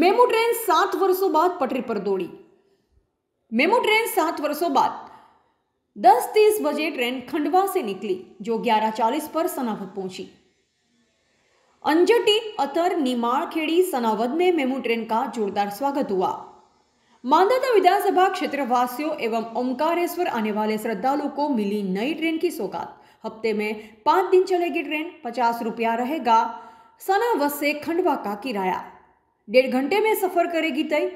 MEMU train 7 वर्षों बाद पटरी पर दौड़ी। मेमू ट्रेन 7 वर्षों बाद 10:30 बजे ट्रेन खंडवा से निकली, जो 11:40 पर सनावद पहुंची। अंजटी, अतर, निमाड़, खेड़ी, सनावद में मेमू ट्रेन का जोरदार स्वागत हुआ। मांधाता विधानसभा क्षेत्र वासियों एवं ओमकारेश्वर आने वाले श्रद्धालुओं को मिली नई ट्रेन की सौगात। हफ्ते में 5 दिन चलेगी ट्रेन। 50 रुपया रहेगा सनावद से खंडवा का किराया। 1.5 घंटे में सफर करेगी तय।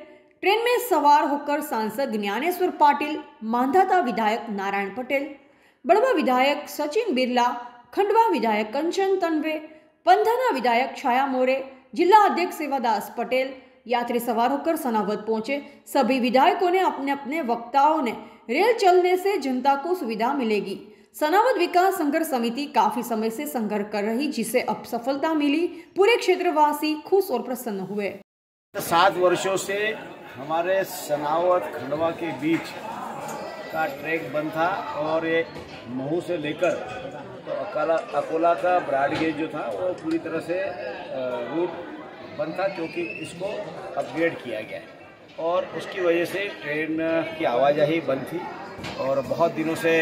ट्रेन में सवार होकर सांसद ज्ञानेश्वर पाटिल, मांधाता विधायक नारायण पटेल, बड़वा विधायक सचिन बिरला, खंडवा विधायक कंचन तन्वे, पंधाना विधायक छाया मोरे, जिला अध्यक्ष सेवादास पटेल यात्री सवार होकर सनावद पहुंचे। सभी विधायकों ने अपने अपने वक्ताओं ने रेल चलने से जनता को सुविधा मिलेगी। सनावद विकास संघर्ष समिति काफी समय से संघर्ष कर रही, जिसे अब सफलता मिली। पूरे क्षेत्रवासी खुश और प्रसन्न हुए। 7 वर्षों से हमारे सनावद खंडवा के बीच का ट्रैक बंद था और ये महू से लेकर तो अकोला का ब्रॉड गेज जो था वो पूरी तरह से रूट बंद था, क्योंकि इसको अपग्रेड किया गया है और उसकी वजह से ट्रेन की आवाजाही बंद थी। और बहुत दिनों से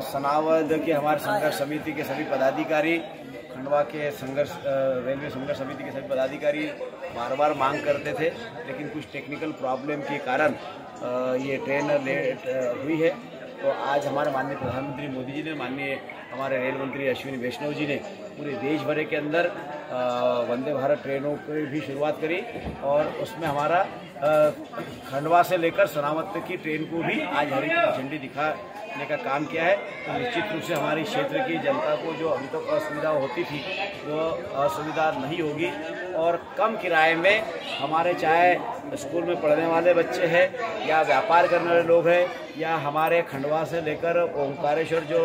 सनावद के हमारे संघर्ष समिति के सभी पदाधिकारी, खंडवा के रेलवे संघर्ष समिति के सभी पदाधिकारी बार बार मांग करते थे, लेकिन कुछ टेक्निकल प्रॉब्लम के कारण ये ट्रेन लेट हुई है। तो आज हमारे माननीय प्रधानमंत्री मोदी जी ने, माननीय हमारे रेल मंत्री अश्विनी वैष्णव जी ने पूरे देश भर के अंदर वंदे भारत ट्रेनों की भी शुरुआत करी और उसमें हमारा खंडवा से लेकर सनावद तक की ट्रेन को भी आज हरी झंडी दिखाने का काम किया है। तो निश्चित रूप से हमारे क्षेत्र की जनता को जो अभी तक असुविधा होती थी वो असुविधा नहीं होगी और कम किराए में हमारे चाहे स्कूल में पढ़ने वाले बच्चे हैं या व्यापार करने वाले लोग हैं या हमारे खंडवा से लेकर ओमकारेश्वर जो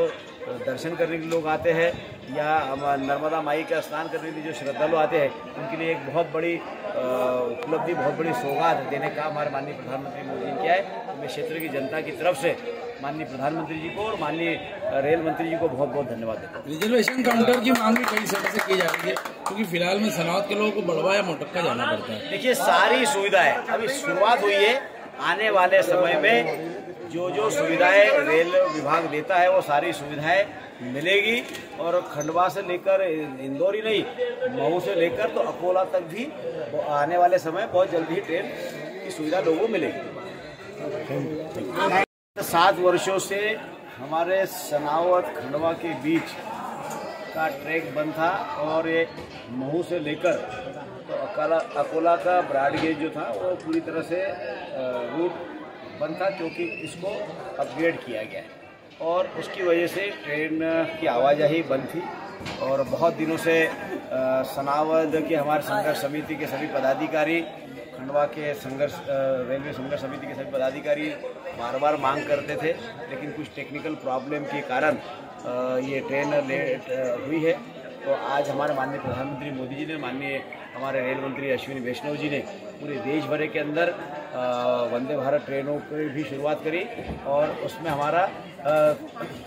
दर्शन करने के लोग आते हैं या नर्मदा माई का स्नान करने के लिए जो श्रद्धालु आते हैं, उनके लिए एक बहुत बड़ी उपलब्धि, बहुत बड़ी सौगात देने का हमारे माननीय प्रधानमंत्री मोदी ने किया है। तो मैं क्षेत्र की जनता की तरफ से माननीय प्रधानमंत्री जी को और माननीय रेल मंत्री जी को बहुत बहुत धन्यवाद देता हूँ। रिजर्वेशन काउंटर की मांग भी कई समय से की जा रही है, क्योंकि फिलहाल में सनावद के लोगों को बड़वा या मोटक्का जाना पड़ता है। देखिए, सारी सुविधाएं अभी शुरुआत हुई है। आने वाले समय में जो सुविधाएं रेल विभाग देता है वो सारी सुविधाएं मिलेगी और खंडवा से लेकर इंदौर ही नहीं, महू से लेकर तो अकोला तक भी आने वाले समय बहुत जल्दी ही ट्रेन की सुविधा लोगों को मिलेगी। 7 वर्षों से हमारे सनावद खंडवा के बीच का ट्रैक बंद था और ये महू से लेकर तो अकोला का ब्रॉड गेज जो था वो पूरी तरह से रूट बंद था, क्योंकि इसको अपग्रेड किया गया है और उसकी वजह से ट्रेन की आवाजाही बंद थी। और बहुत दिनों से सनावद के हमारे संघर्ष समिति के सभी पदाधिकारी, खंडवा के रेलवे संघर्ष समिति के सभी पदाधिकारी बार बार मांग करते थे, लेकिन कुछ टेक्निकल प्रॉब्लम के कारण ये ट्रेन लेट हुई है। तो आज हमारे माननीय प्रधानमंत्री मोदी जी ने, माननीय हमारे रेल मंत्री अश्विनी वैष्णव जी ने पूरे देश भर के अंदर वंदे भारत ट्रेनों की भी शुरुआत करी और उसमें हमारा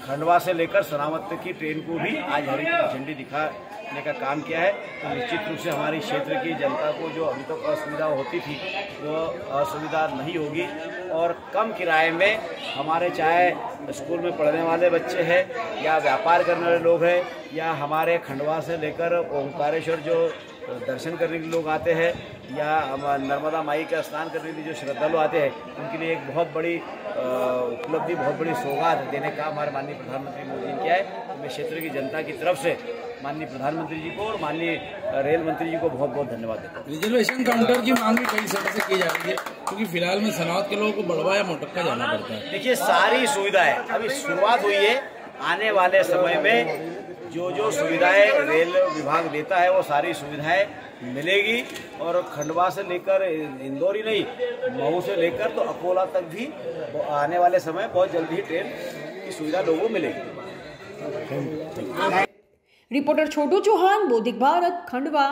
खंडवा से लेकर सनावद तक की ट्रेन को भी आज हरी झंडी दिखाने का काम किया है। तो निश्चित रूप से हमारे क्षेत्र की जनता को जो अभी तक असुविधा होती थी वो असुविधा नहीं होगी और कम किराए में हमारे चाहे स्कूल में पढ़ने वाले बच्चे हैं या व्यापार करने वाले लोग हैं या हमारे खंडवा से लेकर ओमकारेश्वर जो दर्शन करने के लोग आते हैं या नर्मदा माई का स्नान करने के लिए जो श्रद्धालु आते हैं, उनके लिए एक बहुत बड़ी उपलब्धि, बहुत बड़ी सौगात देने का हमारे माननीय प्रधानमंत्री मोदी ने किया है। तो मैं क्षेत्र की जनता की तरफ से माननीय प्रधानमंत्री जी को और माननीय रेल मंत्री जी को बहुत बहुत धन्यवाद देता हूँ। रिजर्वेशन काउंटर की मांग भी कई समय से की जा रही है, क्योंकि फिलहाल में सनावद के लोगों को बड़वा या मोटक्का जाना पड़ता है। देखिए, सारी सुविधाएं अभी शुरुआत हुई है। आने वाले समय में जो सुविधाएं रेल विभाग देता है वो सारी सुविधाएं मिलेगी और खंडवा से लेकर इंदौर ही नहीं, महू से लेकर तो अकोला तक भी आने वाले समय बहुत जल्दी ही ट्रेन की सुविधा लोगों को मिलेगी। रिपोर्टर छोटू चौहान, बौद्धिक भारत, खंडवा।